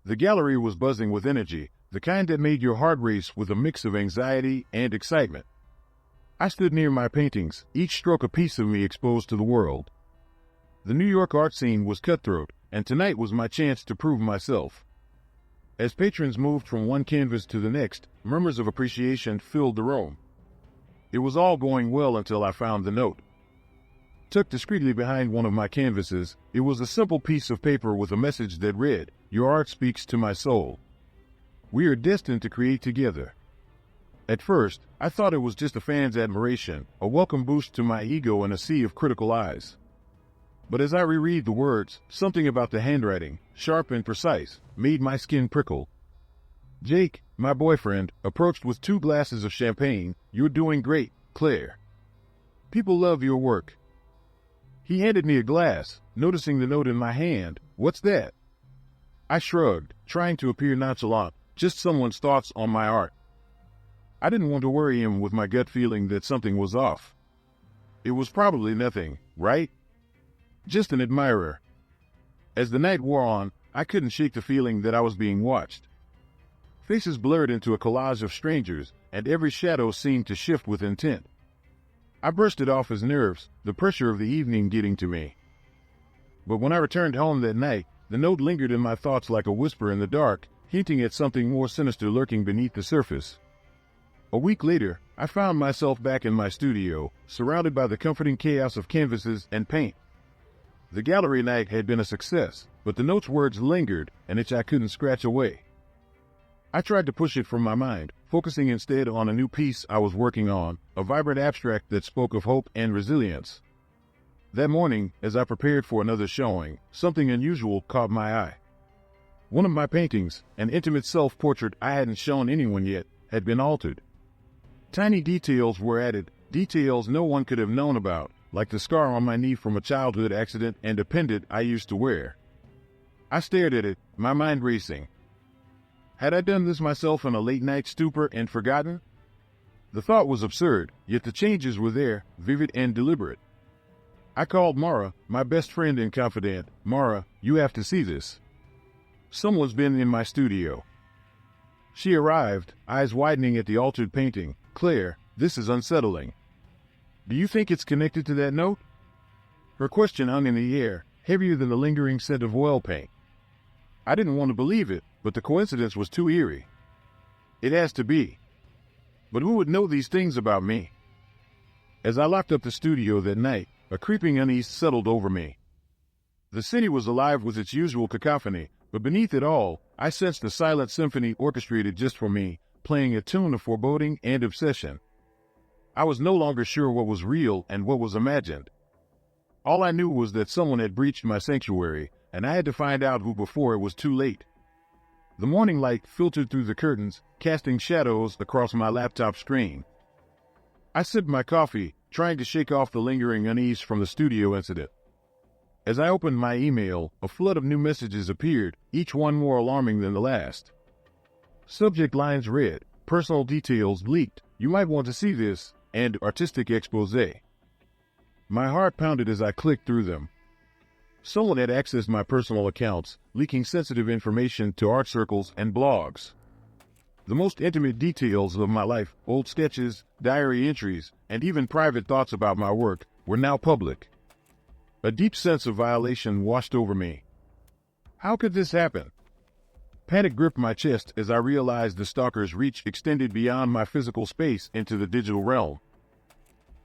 The gallery was buzzing with energy, the kind that made your heart race with a mix of anxiety and excitement. I stood near my paintings, each stroke a piece of me exposed to the world. The New York art scene was cutthroat, and tonight was my chance to prove myself. As patrons moved from one canvas to the next, murmurs of appreciation filled the room. It was all going well until I found the note. Tucked discreetly behind one of my canvases, it was a simple piece of paper with a message that read, "Your art speaks to my soul. We are destined to create together." At first, I thought it was just a fan's admiration, a welcome boost to my ego in a sea of critical eyes. But as I reread the words, something about the handwriting, sharp and precise, made my skin prickle. Jake, my boyfriend, approached with 2 glasses of champagne. "You're doing great, Claire. People love your work." He handed me a glass, noticing the note in my hand. "What's that?" I shrugged, trying to appear nonchalant, just someone's thoughts on my art. I didn't want to worry him with my gut feeling that something was off. It was probably nothing, right? Just an admirer. As the night wore on, I couldn't shake the feeling that I was being watched. Faces blurred into a collage of strangers, and every shadow seemed to shift with intent. I brushed it off as nerves, the pressure of the evening getting to me. But when I returned home that night, the note lingered in my thoughts like a whisper in the dark, hinting at something more sinister lurking beneath the surface. A week later, I found myself back in my studio, surrounded by the comforting chaos of canvases and paint. The gallery night had been a success, but the note's words lingered, an itch I couldn't scratch away. I tried to push it from my mind, focusing instead on a new piece I was working on, a vibrant abstract that spoke of hope and resilience. That morning, as I prepared for another showing, something unusual caught my eye. One of my paintings, an intimate self-portrait I hadn't shown anyone yet, had been altered. Tiny details were added, details no one could have known about, like the scar on my knee from a childhood accident and a pendant I used to wear. I stared at it, my mind racing. Had I done this myself in a late-night stupor and forgotten? The thought was absurd, yet the changes were there, vivid and deliberate. I called Mara, my best friend and confidant. "Mara, you have to see this. Someone's been in my studio." She arrived, eyes widening at the altered painting. "Claire, this is unsettling. Do you think it's connected to that note?" Her question hung in the air, heavier than the lingering scent of oil paint. I didn't want to believe it, but the coincidence was too eerie. It has to be. But who would know these things about me? As I locked up the studio that night, a creeping unease settled over me. The city was alive with its usual cacophony, but beneath it all, I sensed a silent symphony orchestrated just for me, playing a tune of foreboding and obsession. I was no longer sure what was real and what was imagined. All I knew was that someone had breached my sanctuary, and I had to find out who before it was too late. The morning light filtered through the curtains, casting shadows across my laptop screen. I sipped my coffee, trying to shake off the lingering unease from the studio incident. As I opened my email, a flood of new messages appeared, each one more alarming than the last. Subject lines read, "Personal details leaked, you might want to see this," and "Artistic expose." My heart pounded as I clicked through them. Someone had accessed my personal accounts, leaking sensitive information to art circles and blogs. The most intimate details of my life, old sketches, diary entries, and even private thoughts about my work, were now public. A deep sense of violation washed over me. How could this happen? Panic gripped my chest as I realized the stalker's reach extended beyond my physical space into the digital realm.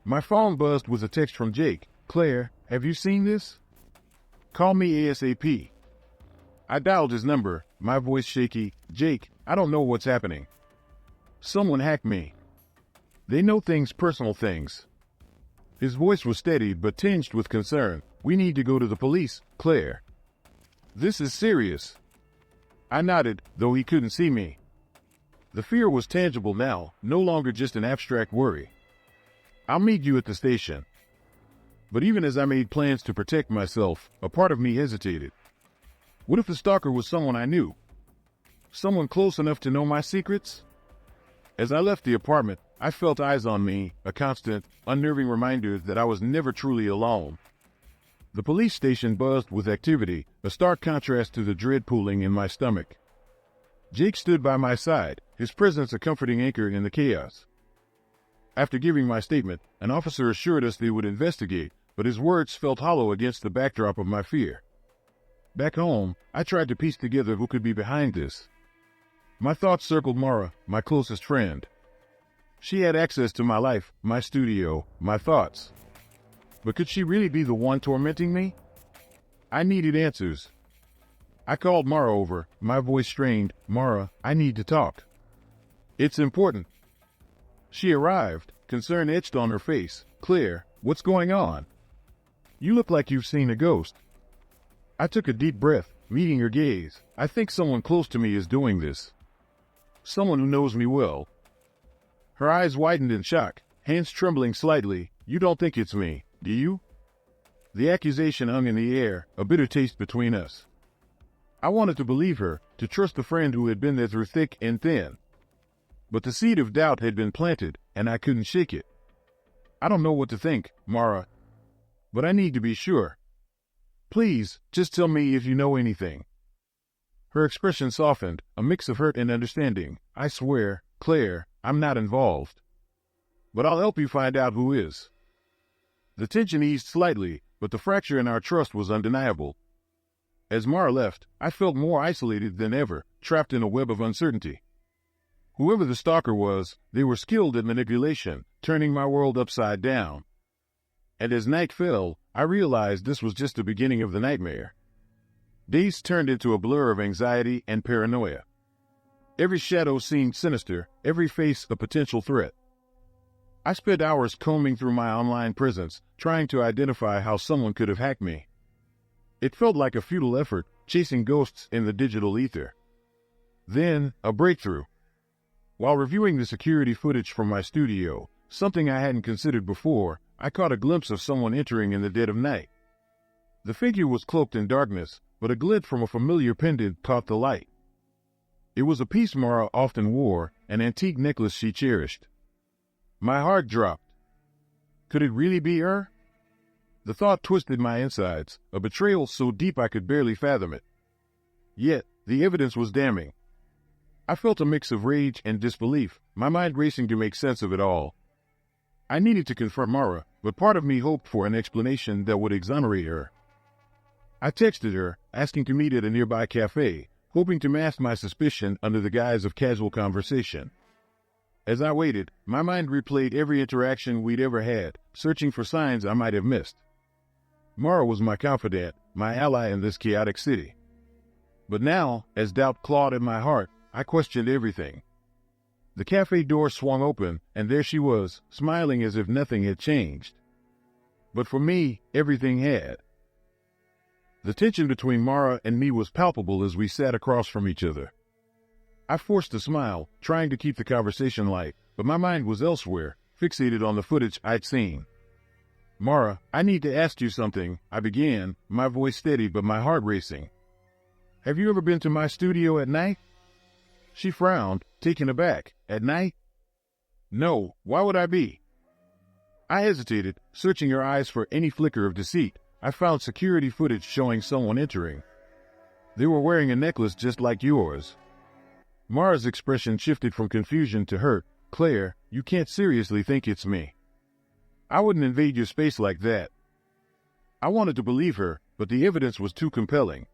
My phone buzzed with a text from Jake. "Claire, have you seen this? Call me ASAP." I dialed his number, my voice shaky. "Jake, I don't know what's happening. Someone hacked me. They know things, personal things." His voice was steady but tinged with concern. "We need to go to the police, Claire. This is serious." I nodded, though he couldn't see me. The fear was tangible now, no longer just an abstract worry. "I'll meet you at the station." But even as I made plans to protect myself, a part of me hesitated. What if the stalker was someone I knew? Someone close enough to know my secrets? As I left the apartment, I felt eyes on me, a constant, unnerving reminder that I was never truly alone. The police station buzzed with activity, a stark contrast to the dread pooling in my stomach. Jake stood by my side, his presence a comforting anchor in the chaos. After giving my statement, an officer assured us they would investigate, but his words felt hollow against the backdrop of my fear. Back home, I tried to piece together who could be behind this. My thoughts circled Mara, my closest friend. She had access to my life, my studio, my thoughts. But could she really be the one tormenting me? I needed answers. I called Mara over, my voice strained. Mara, I need to talk. It's important. She arrived, concern etched on her face. Claire, what's going on? You look like you've seen a ghost. I took a deep breath, meeting her gaze. I think someone close to me is doing this. Someone who knows me well. Her eyes widened in shock, hands trembling slightly. You don't think it's me, do you? The accusation hung in the air, a bitter taste between us. I wanted to believe her, to trust the friend who had been there through thick and thin. But the seed of doubt had been planted, and I couldn't shake it. I don't know what to think, Mara, but I need to be sure. Please, just tell me if you know anything. Her expression softened, a mix of hurt and understanding. I swear, Claire, I'm not involved. But I'll help you find out who is. The tension eased slightly, but the fracture in our trust was undeniable. As Mara left, I felt more isolated than ever, trapped in a web of uncertainty. Whoever the stalker was, they were skilled at manipulation, turning my world upside down. And as night fell, I realized this was just the beginning of the nightmare. Days turned into a blur of anxiety and paranoia. Every shadow seemed sinister, every face a potential threat. I spent hours combing through my online presence, trying to identify how someone could have hacked me. It felt like a futile effort, chasing ghosts in the digital ether. Then, a breakthrough. While reviewing the security footage from my studio, something I hadn't considered before, I caught a glimpse of someone entering in the dead of night. The figure was cloaked in darkness, but a glint from a familiar pendant caught the light. It was a piece Mara often wore, an antique necklace she cherished. My heart dropped. Could it really be her? The thought twisted my insides, a betrayal so deep I could barely fathom it. Yet, the evidence was damning. I felt a mix of rage and disbelief, my mind racing to make sense of it all. I needed to confront Mara, but part of me hoped for an explanation that would exonerate her. I texted her, asking to meet at a nearby cafe, hoping to mask my suspicion under the guise of casual conversation. As I waited, my mind replayed every interaction we'd ever had, searching for signs I might have missed. Mara was my confidant, my ally in this chaotic city. But now, as doubt clawed at my heart, I questioned everything. The cafe door swung open, and there she was, smiling as if nothing had changed. But for me, everything had. The tension between Mara and me was palpable as we sat across from each other. I forced a smile, trying to keep the conversation light, but my mind was elsewhere, fixated on the footage I'd seen. Mara, I need to ask you something, I began, my voice steady but my heart racing. Have you ever been to my studio at night? She frowned, taken aback. At night? No, why would I be? I hesitated, searching her eyes for any flicker of deceit. I found security footage showing someone entering. They were wearing a necklace just like yours. Mara's expression shifted from confusion to hurt. Claire, you can't seriously think it's me. I wouldn't invade your space like that. I wanted to believe her, but the evidence was too compelling.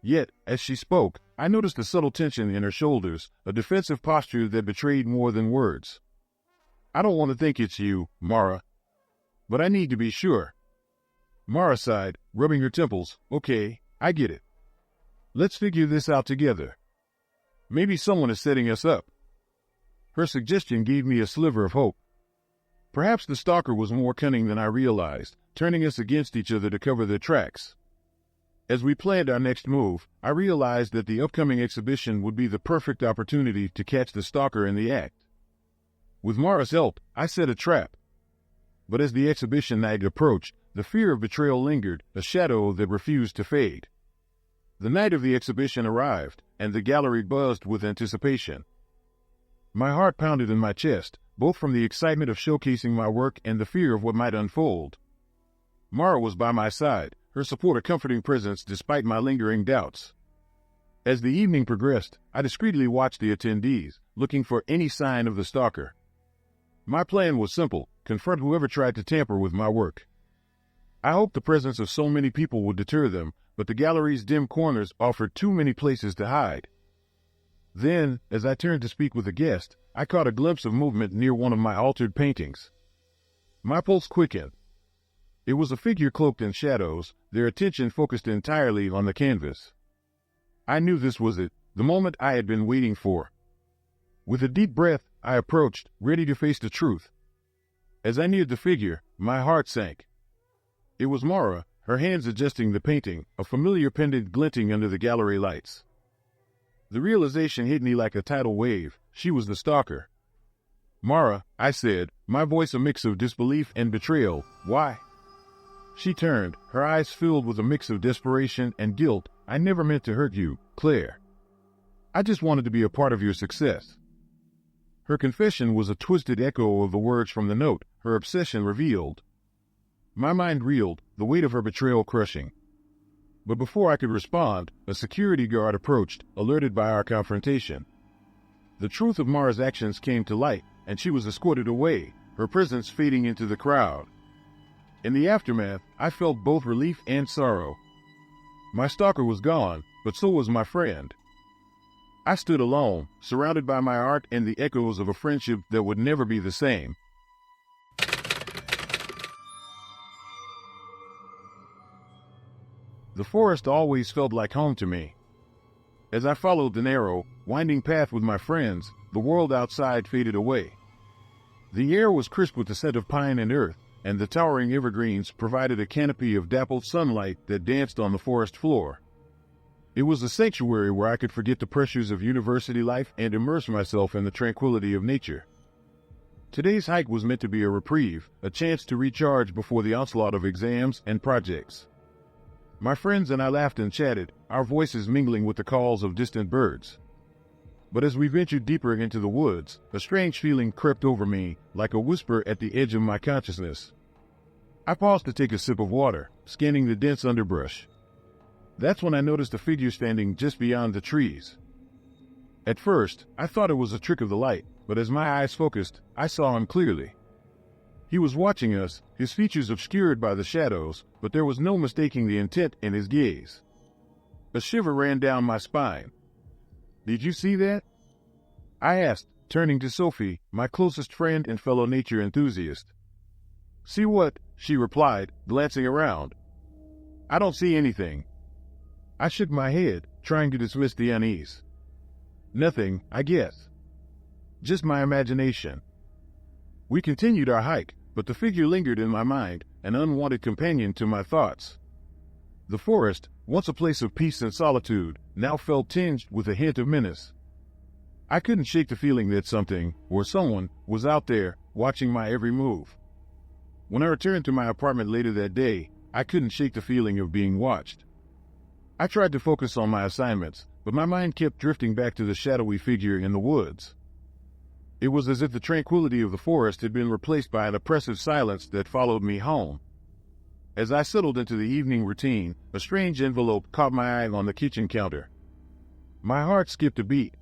Yet, as she spoke, I noticed a subtle tension in her shoulders, a defensive posture that betrayed more than words. I don't want to think it's you, Mara, but I need to be sure. Mara sighed, rubbing her temples. Okay, I get it. Let's figure this out together. Maybe someone is setting us up. Her suggestion gave me a sliver of hope. Perhaps the stalker was more cunning than I realized, turning us against each other to cover their tracks. As we planned our next move, I realized that the upcoming exhibition would be the perfect opportunity to catch the stalker in the act. With Mara's help, I set a trap. But as the exhibition night approached, the fear of betrayal lingered, a shadow that refused to fade. The night of the exhibition arrived, and the gallery buzzed with anticipation. My heart pounded in my chest, both from the excitement of showcasing my work and the fear of what might unfold. Mara was by my side, her support a comforting presence despite my lingering doubts. As the evening progressed, I discreetly watched the attendees, looking for any sign of the stalker. My plan was simple: confront whoever tried to tamper with my work. I hoped the presence of so many people would deter them, but the gallery's dim corners offered too many places to hide. Then, as I turned to speak with a guest, I caught a glimpse of movement near one of my altered paintings. My pulse quickened. It was a figure cloaked in shadows, their attention focused entirely on the canvas. I knew this was it, the moment I had been waiting for. With a deep breath, I approached, ready to face the truth. As I neared the figure, my heart sank. It was Mara, her hands adjusting the painting, a familiar pendant glinting under the gallery lights. The realization hit me like a tidal wave: she was the stalker. "Mara," I said, my voice a mix of disbelief and betrayal, "why?" She turned, her eyes filled with a mix of desperation and guilt. "I never meant to hurt you, Claire. I just wanted to be a part of your success." Her confession was a twisted echo of the words from the note, her obsession revealed. My mind reeled, the weight of her betrayal crushing. But before I could respond, a security guard approached, alerted by our confrontation. The truth of Mara's actions came to light, and she was escorted away, her presence fading into the crowd. In the aftermath, I felt both relief and sorrow. My stalker was gone, but so was my friend. I stood alone, surrounded by my art and the echoes of a friendship that would never be the same. The forest always felt like home to me. As I followed the narrow, winding path with my friends, the world outside faded away. The air was crisp with the scent of pine and earth, and the towering evergreens provided a canopy of dappled sunlight that danced on the forest floor. It was a sanctuary where I could forget the pressures of university life and immerse myself in the tranquility of nature. Today's hike was meant to be a reprieve, a chance to recharge before the onslaught of exams and projects. My friends and I laughed and chatted, our voices mingling with the calls of distant birds. But as we ventured deeper into the woods, a strange feeling crept over me, like a whisper at the edge of my consciousness. I paused to take a sip of water, scanning the dense underbrush. That's when I noticed a figure standing just beyond the trees. At first, I thought it was a trick of the light, but as my eyes focused, I saw him clearly. He was watching us, his features obscured by the shadows, but there was no mistaking the intent in his gaze. A shiver ran down my spine. "Did you see that?" I asked, turning to Sophie, my closest friend and fellow nature enthusiast. "See what?" she replied, glancing around. "I don't see anything." I shook my head, trying to dismiss the unease. "Nothing, I guess. Just my imagination." We continued our hike, but the figure lingered in my mind, an unwanted companion to my thoughts. The forest, once a place of peace and solitude, now felt tinged with a hint of menace. I couldn't shake the feeling that something, or someone, was out there, watching my every move. When I returned to my apartment later that day, I couldn't shake the feeling of being watched. I tried to focus on my assignments, but my mind kept drifting back to the shadowy figure in the woods. It was as if the tranquility of the forest had been replaced by an oppressive silence that followed me home. As I settled into the evening routine, a strange envelope caught my eye on the kitchen counter. My heart skipped a beat.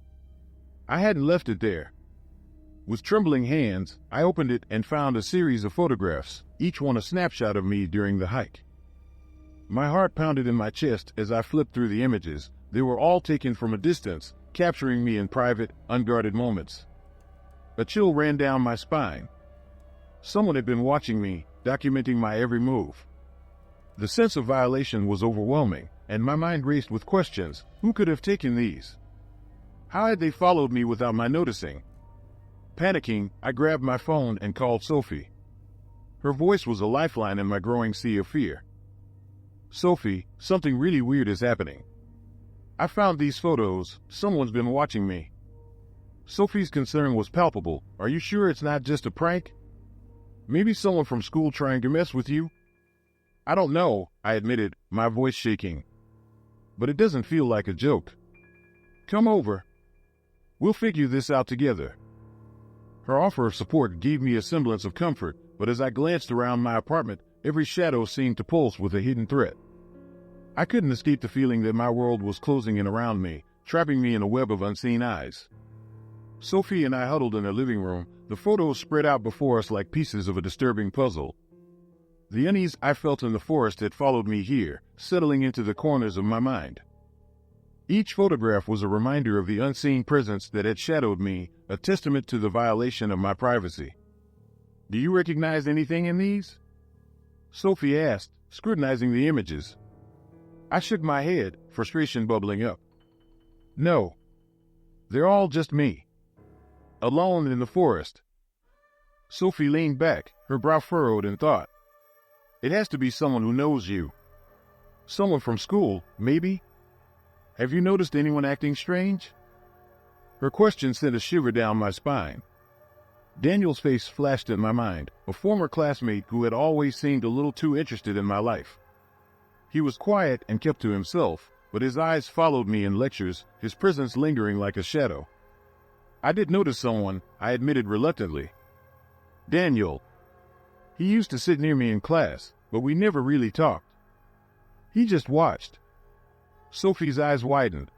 I hadn't left it there. With trembling hands, I opened it and found a series of photographs, each one a snapshot of me during the hike. My heart pounded in my chest as I flipped through the images. They were all taken from a distance, capturing me in private, unguarded moments. A chill ran down my spine. Someone had been watching me, documenting my every move. The sense of violation was overwhelming, and my mind raced with questions. Who could have taken these? How had they followed me without my noticing? Panicking, I grabbed my phone and called Sophie. Her voice was a lifeline in my growing sea of fear. "Sophie, something really weird is happening. I found these photos. Someone's been watching me." Sophie's concern was palpable. "Are you sure it's not just a prank? Maybe someone from school trying to mess with you?" "I don't know," I admitted, my voice shaking. "But it doesn't feel like a joke. Come over. We'll figure this out together." Her offer of support gave me a semblance of comfort, but as I glanced around my apartment, every shadow seemed to pulse with a hidden threat. I couldn't escape the feeling that my world was closing in around me, trapping me in a web of unseen eyes. Sophie and I huddled in her living room, the photos spread out before us like pieces of a disturbing puzzle. The unease I felt in the forest had followed me here, settling into the corners of my mind. Each photograph was a reminder of the unseen presence that had shadowed me, a testament to the violation of my privacy. "Do you recognize anything in these?" Sophie asked, scrutinizing the images. I shook my head, frustration bubbling up. "No. They're all just me. Alone in the forest." Sophie leaned back, her brow furrowed in thought. "It has to be someone who knows you. Someone from school, maybe? Have you noticed anyone acting strange?" Her question sent a shiver down my spine. Daniel's face flashed in my mind, a former classmate who had always seemed a little too interested in my life. He was quiet and kept to himself, but his eyes followed me in lectures, his presence lingering like a shadow. "I did notice someone," I admitted reluctantly. "Daniel. He used to sit near me in class, but we never really talked. He just watched." Sophie's eyes widened.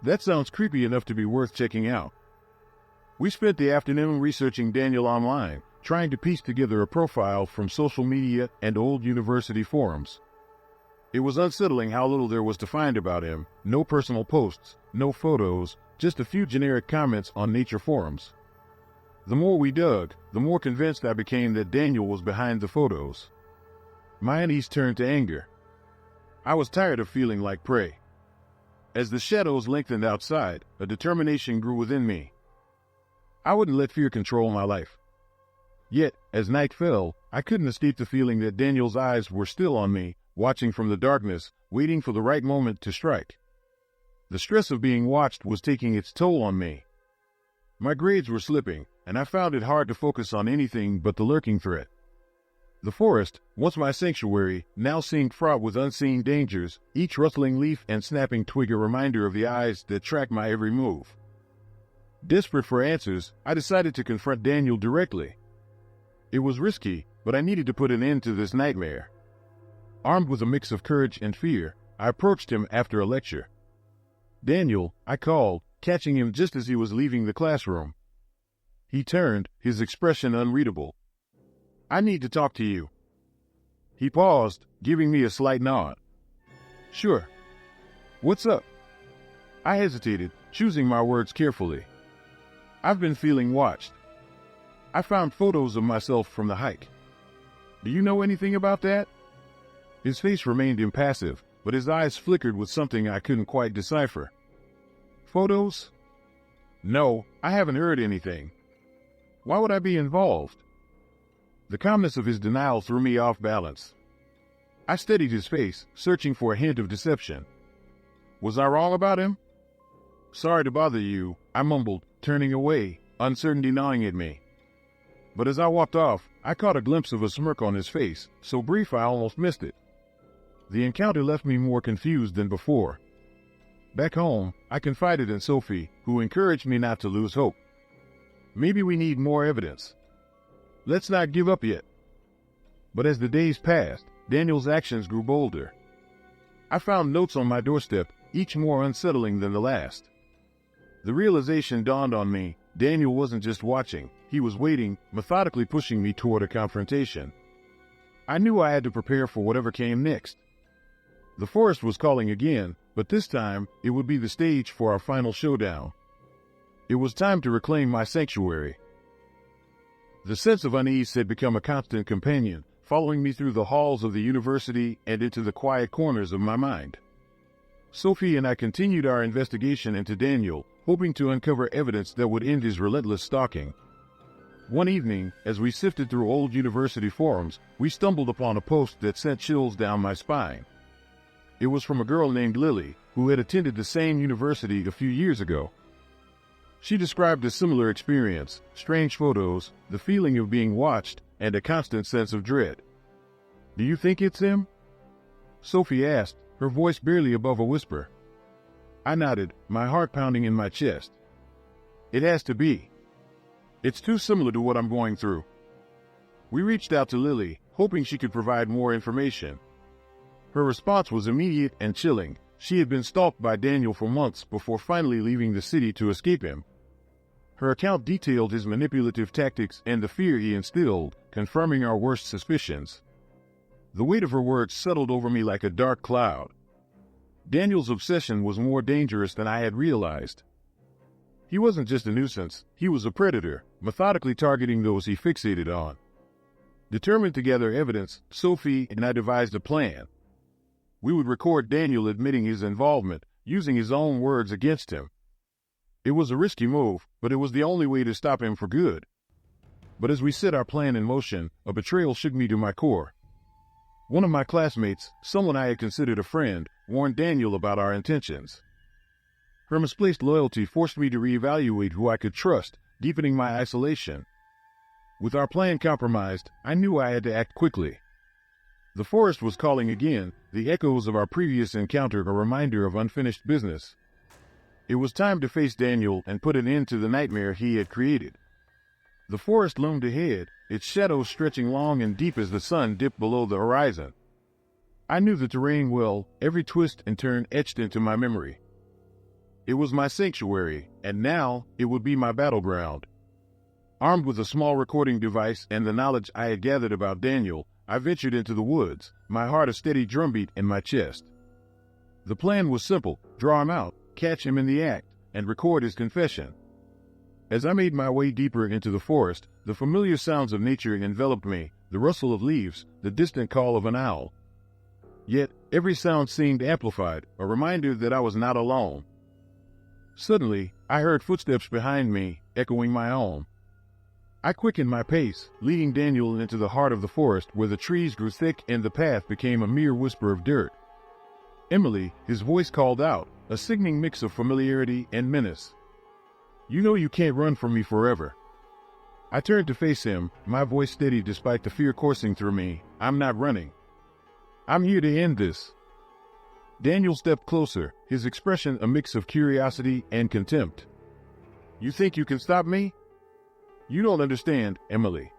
"That sounds creepy enough to be worth checking out." We spent the afternoon researching Daniel online, trying to piece together a profile from social media and old university forums. It was unsettling how little there was to find about him. No personal posts, no photos, just a few generic comments on nature forums. The more we dug, the more convinced I became that Daniel was behind the photos. My unease turned to anger. I was tired of feeling like prey. As the shadows lengthened outside, a determination grew within me. I wouldn't let fear control my life. Yet, as night fell, I couldn't escape the feeling that Daniel's eyes were still on me, watching from the darkness, waiting for the right moment to strike. The stress of being watched was taking its toll on me. My grades were slipping, and I found it hard to focus on anything but the lurking threat. The forest, once my sanctuary, now seemed fraught with unseen dangers, each rustling leaf and snapping twig a reminder of the eyes that tracked my every move. Desperate for answers, I decided to confront Daniel directly. It was risky, but I needed to put an end to this nightmare. Armed with a mix of courage and fear, I approached him after a lecture. "Daniel," I called, catching him just as he was leaving the classroom. He turned, his expression unreadable. "I need to talk to you." He paused, giving me a slight nod. "Sure. What's up?" I hesitated, choosing my words carefully. "I've been feeling watched. I found photos of myself from the hike. Do you know anything about that?" His face remained impassive, but his eyes flickered with something I couldn't quite decipher. "Photos? No, I haven't heard anything. Why would I be involved?" The calmness of his denial threw me off balance. I studied his face, searching for a hint of deception. Was I wrong about him? "Sorry to bother you," I mumbled, turning away, uncertainty gnawing at me. But as I walked off, I caught a glimpse of a smirk on his face, so brief I almost missed it. The encounter left me more confused than before. Back home, I confided in Sophie, who encouraged me not to lose hope. "Maybe we need more evidence. Let's not give up yet." But as the days passed, Daniel's actions grew bolder. I found notes on my doorstep, each more unsettling than the last. The realization dawned on me, Daniel wasn't just watching, he was waiting, methodically pushing me toward a confrontation. I knew I had to prepare for whatever came next. The forest was calling again, but this time it would be the stage for our final showdown. It was time to reclaim my sanctuary. The sense of unease had become a constant companion, following me through the halls of the university and into the quiet corners of my mind. Sophie and I continued our investigation into Daniel, hoping to uncover evidence that would end his relentless stalking. One evening, as we sifted through old university forums, we stumbled upon a post that sent chills down my spine. It was from a girl named Lily, who had attended the same university a few years ago. She described a similar experience, strange photos, the feeling of being watched, and a constant sense of dread. "Do you think it's him?" Sophie asked, her voice barely above a whisper. I nodded, my heart pounding in my chest. "It has to be. It's too similar to what I'm going through." We reached out to Lily, hoping she could provide more information. Her response was immediate and chilling. She had been stalked by Daniel for months before finally leaving the city to escape him. Her account detailed his manipulative tactics and the fear he instilled, confirming our worst suspicions. The weight of her words settled over me like a dark cloud. Daniel's obsession was more dangerous than I had realized. He wasn't just a nuisance, he was a predator, methodically targeting those he fixated on. Determined to gather evidence, Sophie and I devised a plan. We would record Daniel admitting his involvement, using his own words against him. It was a risky move, but it was the only way to stop him for good. But as we set our plan in motion, a betrayal shook me to my core. One of my classmates, someone I had considered a friend, warned Daniel about our intentions. Her misplaced loyalty forced me to reevaluate who I could trust, deepening my isolation. With our plan compromised, I knew I had to act quickly. The forest was calling again, the echoes of our previous encounter a reminder of unfinished business. It was time to face Daniel and put an end to the nightmare he had created. The forest loomed ahead, its shadows stretching long and deep as the sun dipped below the horizon. I knew the terrain well, every twist and turn etched into my memory. It was my sanctuary, and now it would be my battleground. Armed with a small recording device and the knowledge I had gathered about Daniel, I ventured into the woods, my heart a steady drumbeat in my chest. The plan was simple: draw him out, catch him in the act, and record his confession. As I made my way deeper into the forest, the familiar sounds of nature enveloped me, the rustle of leaves, the distant call of an owl. Yet, every sound seemed amplified, a reminder that I was not alone. Suddenly, I heard footsteps behind me, echoing my own. I quickened my pace, leading Daniel into the heart of the forest where the trees grew thick and the path became a mere whisper of dirt. Emily, his voice called out, a sickening mix of familiarity and menace. "You know you can't run from me forever." I turned to face him, my voice steady despite the fear coursing through me. "I'm not running. I'm here to end this." Daniel stepped closer, his expression a mix of curiosity and contempt. "You think you can stop me? You don't understand, Emily.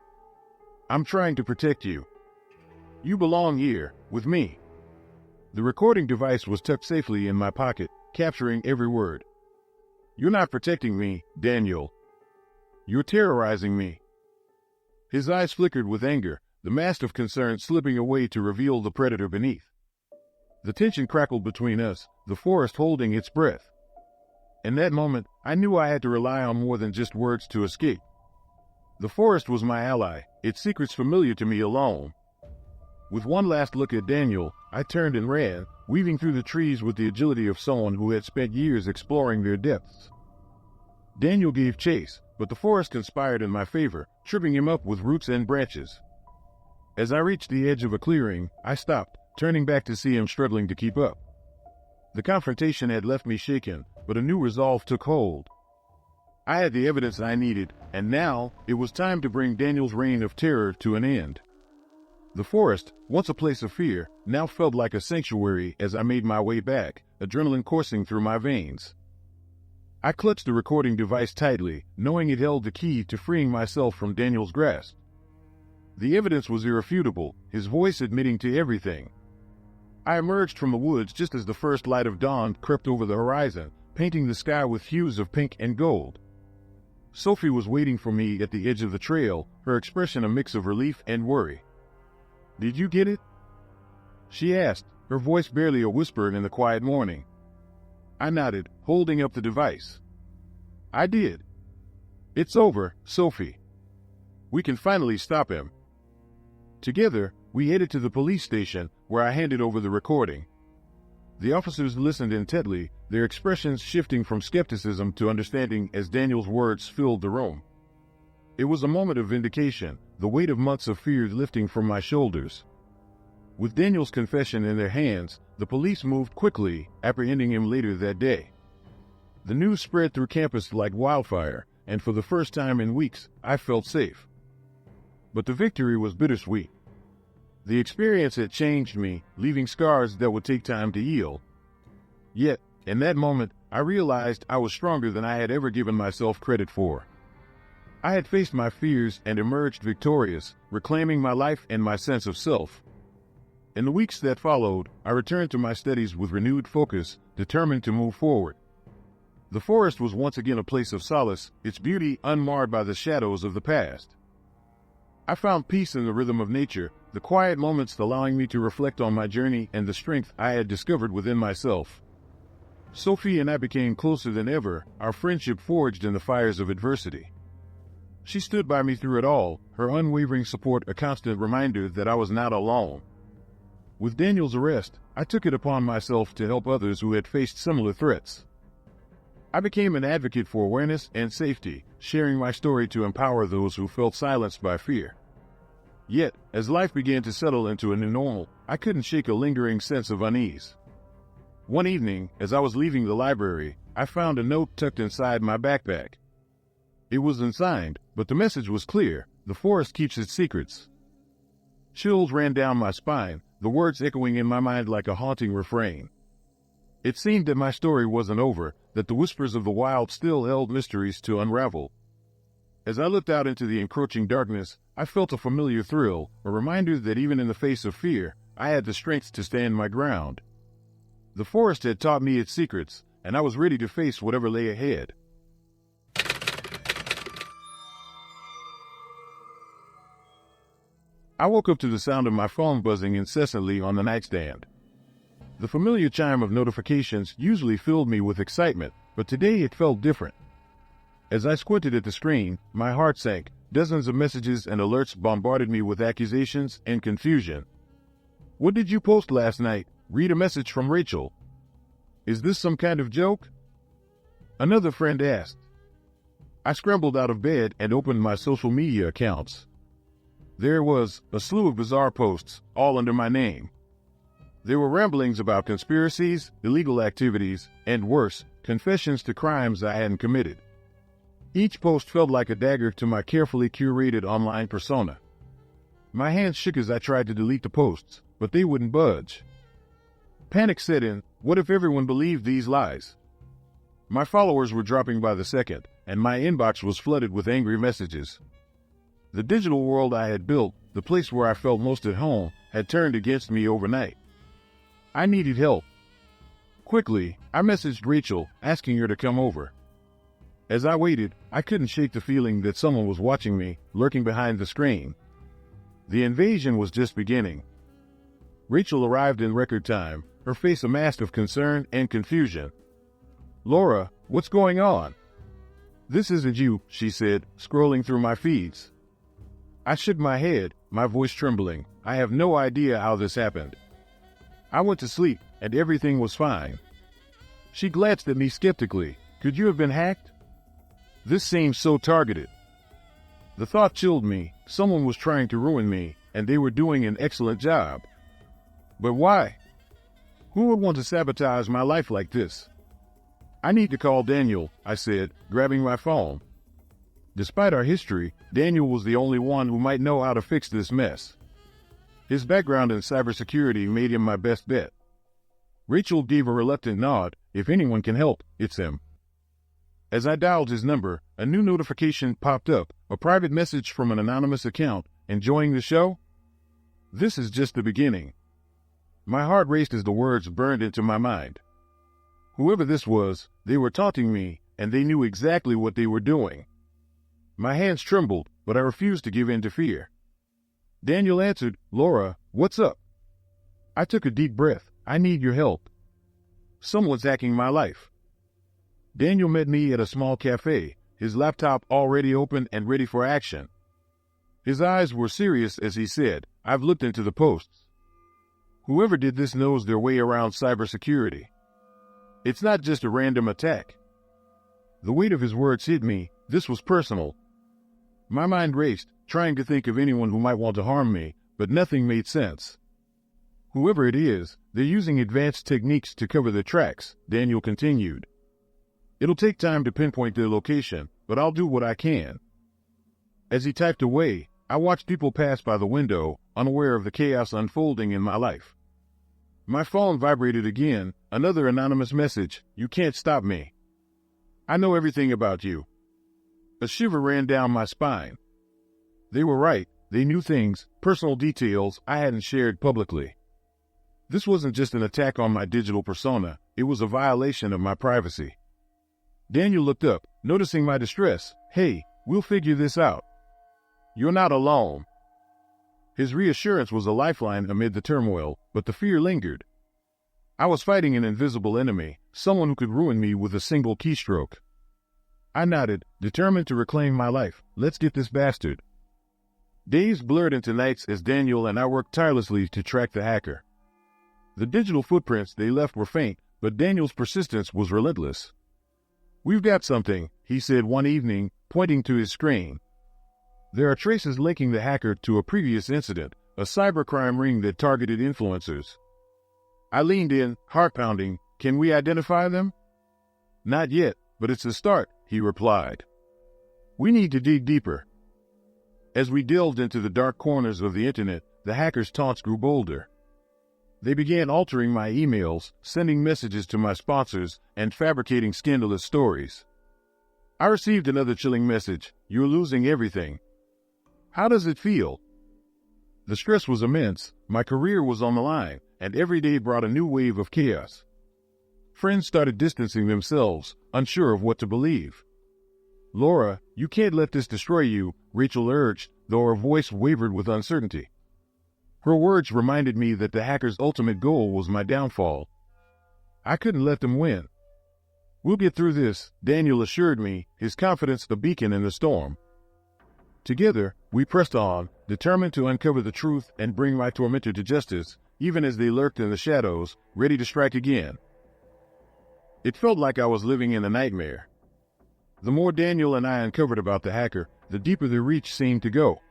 I'm trying to protect you. You belong here, with me." The recording device was tucked safely in my pocket, capturing every word. "You're not protecting me, Daniel. You're terrorizing me." His eyes flickered with anger, the mask of concern slipping away to reveal the predator beneath. The tension crackled between us, the forest holding its breath. In that moment, I knew I had to rely on more than just words to escape. The forest was my ally, its secrets familiar to me alone. With one last look at Daniel, I turned and ran, weaving through the trees with the agility of someone who had spent years exploring their depths. Daniel gave chase, but the forest conspired in my favor, tripping him up with roots and branches. As I reached the edge of a clearing, I stopped, turning back to see him struggling to keep up. The confrontation had left me shaken, but a new resolve took hold. I had the evidence I needed, and now it was time to bring Daniel's reign of terror to an end. The forest, once a place of fear, now felt like a sanctuary as I made my way back, adrenaline coursing through my veins. I clutched the recording device tightly, knowing it held the key to freeing myself from Daniel's grasp. The evidence was irrefutable, his voice admitting to everything. I emerged from the woods just as the first light of dawn crept over the horizon, painting the sky with hues of pink and gold. Sophie was waiting for me at the edge of the trail, her expression a mix of relief and worry. "Did you get it?" she asked, her voice barely a whisper in the quiet morning. I nodded, holding up the device. "I did. It's over, Sophie. We can finally stop him." Together, we headed to the police station, where I handed over the recording. The officers listened intently, their expressions shifting from skepticism to understanding as Daniel's words filled the room. It was a moment of vindication, the weight of months of fear lifting from my shoulders. With Daniel's confession in their hands, the police moved quickly, apprehending him later that day. The news spread through campus like wildfire, and for the first time in weeks, I felt safe. But the victory was bittersweet. The experience had changed me, leaving scars that would take time to heal. Yet, in that moment, I realized I was stronger than I had ever given myself credit for. I had faced my fears and emerged victorious, reclaiming my life and my sense of self. In the weeks that followed, I returned to my studies with renewed focus, determined to move forward. The forest was once again a place of solace, its beauty unmarred by the shadows of the past. I found peace in the rhythm of nature, the quiet moments allowing me to reflect on my journey and the strength I had discovered within myself. Sophie and I became closer than ever, our friendship forged in the fires of adversity. She stood by me through it all, her unwavering support a constant reminder that I was not alone. With Daniel's arrest, I took it upon myself to help others who had faced similar threats. I became an advocate for awareness and safety, sharing my story to empower those who felt silenced by fear. Yet, as life began to settle into a new normal, I couldn't shake a lingering sense of unease. One evening, as I was leaving the library, I found a note tucked inside my backpack. It was unsigned, but the message was clear: the forest keeps its secrets. Chills ran down my spine, the words echoing in my mind like a haunting refrain. It seemed that my story wasn't over, that the whispers of the wild still held mysteries to unravel. As I looked out into the encroaching darkness, I felt a familiar thrill, a reminder that even in the face of fear, I had the strength to stand my ground. The forest had taught me its secrets, and I was ready to face whatever lay ahead. I woke up to the sound of my phone buzzing incessantly on the nightstand. The familiar chime of notifications usually filled me with excitement, but today it felt different. As I squinted at the screen, my heart sank. Dozens of messages and alerts bombarded me with accusations and confusion. "What did you post last night? Read a message from Rachel." "Is this some kind of joke?" another friend asked. I scrambled out of bed and opened my social media accounts. There was a slew of bizarre posts, all under my name. There were ramblings about conspiracies, illegal activities, and worse, confessions to crimes I hadn't committed. Each post felt like a dagger to my carefully curated online persona. My hands shook as I tried to delete the posts, but they wouldn't budge. Panic set in. What if everyone believed these lies? My followers were dropping by the second, and my inbox was flooded with angry messages. The digital world I had built, the place where I felt most at home, had turned against me overnight. I needed help. Quickly, I messaged Rachel, asking her to come over. As I waited, I couldn't shake the feeling that someone was watching me, lurking behind the screen. The invasion was just beginning. Rachel arrived in record time, her face a mask of concern and confusion. "Laura, what's going on?" "This isn't you," she said, scrolling through my feeds. I shook my head, my voice trembling. "I have no idea how this happened. I went to sleep, and everything was fine." She glanced at me skeptically. "Could you have been hacked?" This seemed so targeted. The thought chilled me. Someone was trying to ruin me, and they were doing an excellent job. But why? Who would want to sabotage my life like this? "I need to call Daniel," I said, grabbing my phone. Despite our history, Daniel was the only one who might know how to fix this mess. His background in cybersecurity made him my best bet. Rachel gave a reluctant nod. "If anyone can help, it's him." As I dialed his number, a new notification popped up, a private message from an anonymous account. "Enjoying the show? This is just the beginning." My heart raced as the words burned into my mind. Whoever this was, they were taunting me, and they knew exactly what they were doing. My hands trembled, but I refused to give in to fear. Daniel answered, "Laura, what's up?" I took a deep breath. "I need your help. Someone's hacking my life." Daniel met me at a small cafe, his laptop already open and ready for action. His eyes were serious as he said, "I've looked into the posts. Whoever did this knows their way around cybersecurity. It's not just a random attack." The weight of his words hit me. This was personal. My mind raced, trying to think of anyone who might want to harm me, but nothing made sense. "Whoever it is, they're using advanced techniques to cover their tracks," Daniel continued. "It'll take time to pinpoint their location, but I'll do what I can." As he typed away, I watched people pass by the window, unaware of the chaos unfolding in my life. My phone vibrated again, another anonymous message. "You can't stop me. I know everything about you." A shiver ran down my spine. They were right. They knew things, personal details I hadn't shared publicly. This wasn't just an attack on my digital persona, it was a violation of my privacy. Daniel looked up, noticing my distress. "Hey, we'll figure this out. You're not alone." His reassurance was a lifeline amid the turmoil, but the fear lingered. I was fighting an invisible enemy, someone who could ruin me with a single keystroke. I nodded, determined to reclaim my life. "Let's get this bastard." Days blurred into nights as Daniel and I worked tirelessly to track the hacker. The digital footprints they left were faint, but Daniel's persistence was relentless. "We've got something," he said one evening, pointing to his screen. "There are traces linking the hacker to a previous incident, a cybercrime ring that targeted influencers." I leaned in, heart pounding. "Can we identify them?" "Not yet, but it's a start," he replied. "We need to dig deeper." As we delved into the dark corners of the internet, the hackers' taunts grew bolder. They began altering my emails, sending messages to my sponsors, and fabricating scandalous stories. I received another chilling message: "You're losing everything." How does it feel? The stress was immense, my career was on the line, and every day brought a new wave of chaos. Friends started distancing themselves, unsure of what to believe. "Laura, you can't let this destroy you," Rachel urged, though her voice wavered with uncertainty. Her words reminded me that the hacker's ultimate goal was my downfall. I couldn't let them win. "We'll get through this," Daniel assured me, his confidence a beacon in the storm. Together, we pressed on, determined to uncover the truth and bring my tormentor to justice, even as they lurked in the shadows, ready to strike again. It felt like I was living in a nightmare. The more Daniel and I uncovered about the hacker, the deeper their reach seemed to go.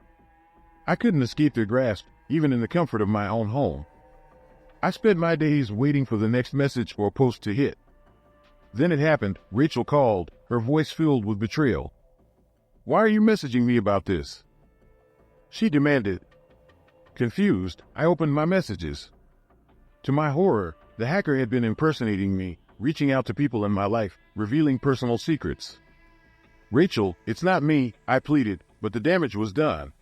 I couldn't escape their grasp, even in the comfort of my own home. I spent my days waiting for the next message or post to hit. Then it happened. Rachel called, her voice filled with betrayal. "Why are you messaging me about this?" she demanded. Confused, I opened my messages. To my horror, the hacker had been impersonating me, reaching out to people in my life, revealing personal secrets. "Rachel, it's not me," I pleaded, but the damage was done.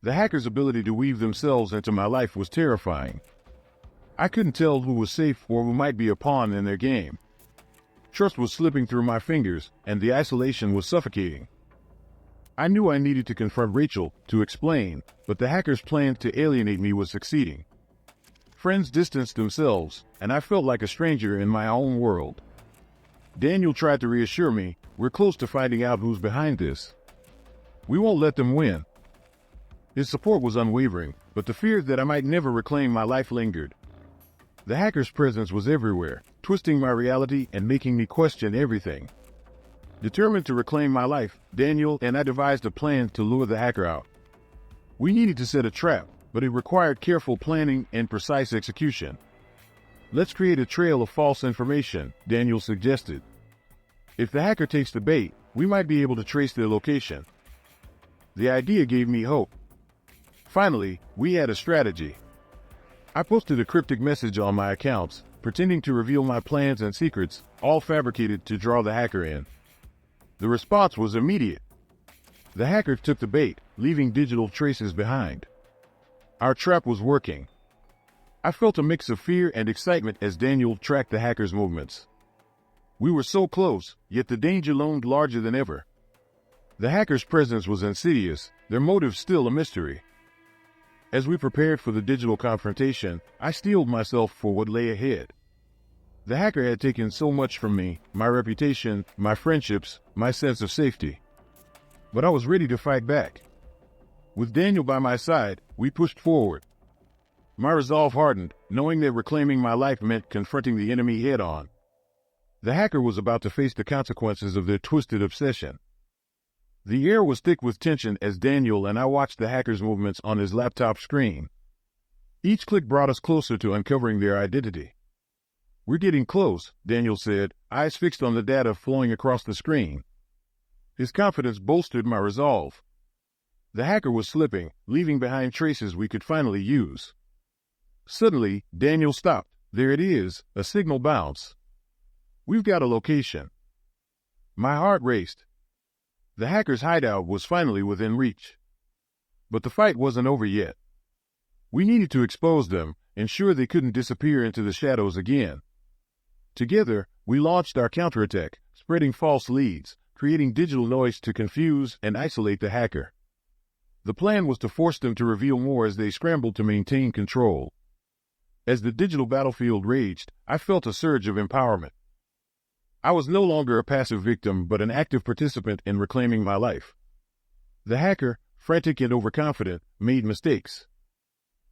The hacker's ability to weave themselves into my life was terrifying. I couldn't tell who was safe or who might be a pawn in their game. Trust was slipping through my fingers, and the isolation was suffocating. I knew I needed to confront Rachel, to explain, but the hacker's plan to alienate me was succeeding. Friends distanced themselves, and I felt like a stranger in my own world. Daniel tried to reassure me, "We're close to finding out who's behind this. We won't let them win." His support was unwavering, but the fear that I might never reclaim my life lingered. The hacker's presence was everywhere, twisting my reality and making me question everything. Determined to reclaim my life, Daniel and I devised a plan to lure the hacker out. We needed to set a trap, but it required careful planning and precise execution. "Let's create a trail of false information," Daniel suggested. "If the hacker takes the bait, we might be able to trace their location." The idea gave me hope. Finally, we had a strategy. I posted a cryptic message on my accounts, pretending to reveal my plans and secrets, all fabricated to draw the hacker in. The response was immediate. The hacker took the bait, leaving digital traces behind. Our trap was working. I felt a mix of fear and excitement as Daniel tracked the hacker's movements. We were so close, yet the danger loomed larger than ever. The hacker's presence was insidious, their motive still a mystery. As we prepared for the digital confrontation, I steeled myself for what lay ahead. The hacker had taken so much from me, my reputation, my friendships, my sense of safety. But I was ready to fight back. With Daniel by my side, we pushed forward. My resolve hardened, knowing that reclaiming my life meant confronting the enemy head-on. The hacker was about to face the consequences of their twisted obsession. The air was thick with tension as Daniel and I watched the hacker's movements on his laptop screen. Each click brought us closer to uncovering their identity. "We're getting close," Daniel said, eyes fixed on the data flowing across the screen. His confidence bolstered my resolve. The hacker was slipping, leaving behind traces we could finally use. Suddenly, Daniel stopped. "There it is, a signal bounce. We've got a location." My heart raced. The hacker's hideout was finally within reach. But the fight wasn't over yet. We needed to expose them, ensure they couldn't disappear into the shadows again. Together, we launched our counterattack, spreading false leads, creating digital noise to confuse and isolate the hacker. The plan was to force them to reveal more as they scrambled to maintain control. As the digital battlefield raged, I felt a surge of empowerment. I was no longer a passive victim, but an active participant in reclaiming my life. The hacker, frantic and overconfident, made mistakes.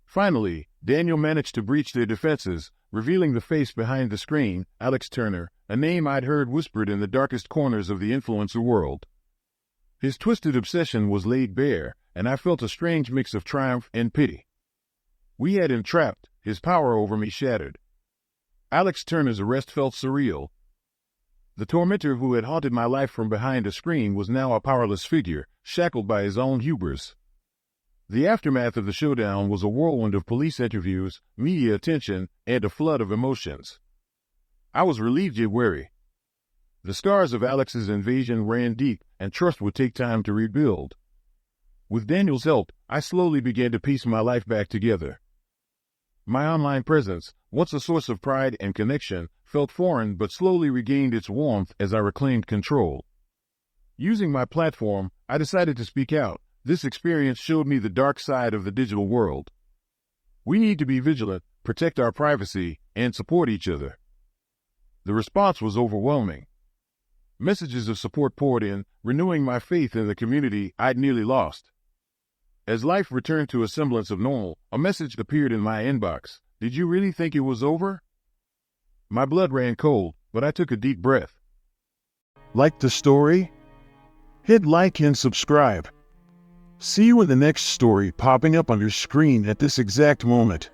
Finally, Daniel managed to breach their defenses, revealing the face behind the screen, Alex Turner, a name I'd heard whispered in the darkest corners of the influencer world. His twisted obsession was laid bare, and I felt a strange mix of triumph and pity. We had him trapped, his power over me shattered. Alex Turner's arrest felt surreal. The tormentor who had haunted my life from behind a screen was now a powerless figure, shackled by his own hubris. The aftermath of the showdown was a whirlwind of police interviews, media attention, and a flood of emotions. I was relieved yet wary. The scars of Alex's invasion ran deep, and trust would take time to rebuild. With Daniel's help, I slowly began to piece my life back together. My online presence, once a source of pride and connection, felt foreign but slowly regained its warmth as I reclaimed control. Using my platform, I decided to speak out. This experience showed me the dark side of the digital world. We need to be vigilant, protect our privacy, and support each other. The response was overwhelming. Messages of support poured in, renewing my faith in the community I'd nearly lost. As life returned to a semblance of normal, a message appeared in my inbox. Did you really think it was over? My blood ran cold, but I took a deep breath. Like the story? Hit like and subscribe. See you in the next story popping up on your screen at this exact moment.